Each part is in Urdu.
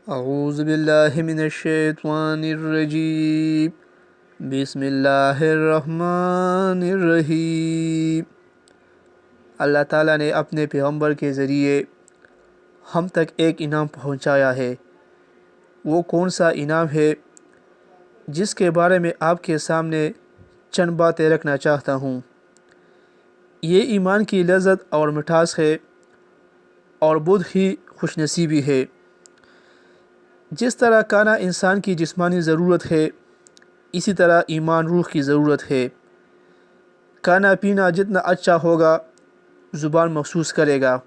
اعوذ باللہ من الشیطان الرجیم بسم اللہ الرحمن الرحیم۔ اللہ تعالیٰ نے اپنے پیغمبر کے ذریعے ہم تک ایک انعام پہنچایا ہے۔ وہ کون سا انعام ہے جس کے بارے میں آپ کے سامنے چند باتیں رکھنا چاہتا ہوں۔ یہ ایمان کی لذت اور مٹھاس ہے اور بہت ہی خوش نصیبی ہے۔ جس طرح کھانا انسان کی جسمانی ضرورت ہے، اسی طرح ایمان روح کی ضرورت ہے۔ کھانا پینا جتنا اچھا ہوگا زبان محسوس کرے گا۔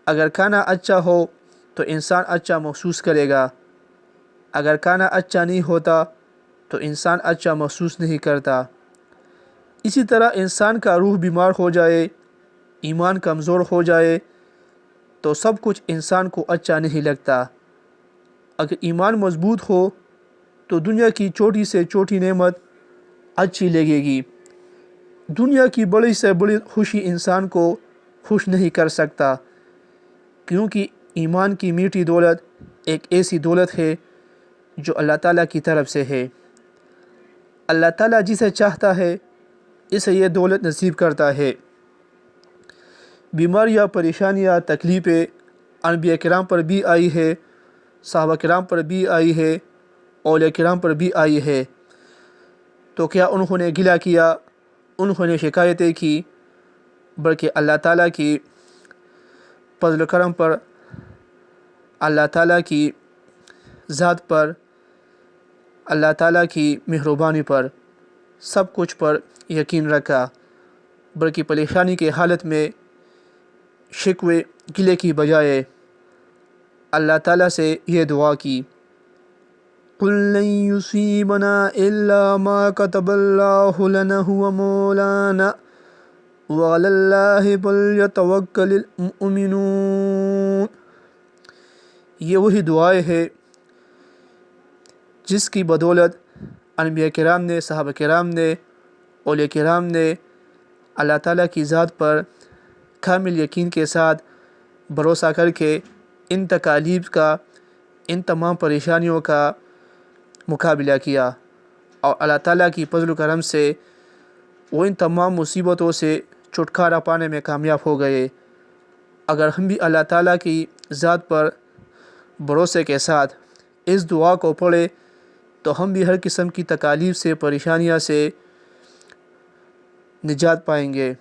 اگر کھانا اچھا ہو تو انسان اچھا محسوس کرے گا۔ اگر کھانا اچھا نہیں ہوتا تو انسان اچھا محسوس نہیں کرتا۔ اسی طرح انسان کا روح بیمار ہو جائے، ایمان کمزور ہو جائے تو سب کچھ انسان کو اچھا نہیں لگتا۔ اگر ایمان مضبوط ہو تو دنیا کی چھوٹی سے چھوٹی نعمت اچھی لگے گی۔ دنیا کی بڑی سے بڑی خوشی انسان کو خوش نہیں کر سکتا، کیونکہ ایمان کی میٹھی دولت ایک ایسی دولت ہے جو اللہ تعالیٰ کی طرف سے ہے۔ اللہ تعالیٰ جسے چاہتا ہے اسے یہ دولت نصیب کرتا ہے۔ بیماریاں، پریشانیاں، تکلیفیں انبیاء کرام پر بھی آئی ہے، صحابہ کرام پر بھی آئی ہے، اولیاء کرام پر بھی آئی ہے۔ تو کیا انہوں نے گلہ کیا، انہوں نے شکایتیں کی؟ بلکہ اللہ تعالیٰ کی فضل و کرم پر، اللہ تعالیٰ کی ذات پر، اللہ تعالیٰ کی مہربانی پر، سب کچھ پر یقین رکھا، بلکہ پریشانی کے حالت میں شکوے گلے کی بجائے اللہ تعالیٰ سے یہ دعا کی، قُل لَن يُصِيبَنَا إِلَّا مَا كَتَبَ اللَّهُ لَنَا هُوَ مَوْلَانَا وَعَلَى اللَّهِ فَلْيَتَوَكَّلِ الْمُؤْمِنُونَ۔ یہ وہی دعائیں ہے جس کی بدولت انبیاء کرام نے، صحابہ کرام نے، اولیاء کرام نے اللہ تعالیٰ کی ذات پر کامل یقین کے ساتھ بھروسہ کر کے ان تکالیف کا، ان تمام پریشانیوں کا مقابلہ کیا، اور اللہ تعالیٰ کی فضل و کرم سے وہ ان تمام مصیبتوں سے چھٹکارا پانے میں کامیاب ہو گئے۔ اگر ہم بھی اللہ تعالیٰ کی ذات پر بھروسے کے ساتھ اس دعا کو پڑھیں تو ہم بھی ہر قسم کی تکالیف سے، پریشانیاں سے نجات پائیں گے۔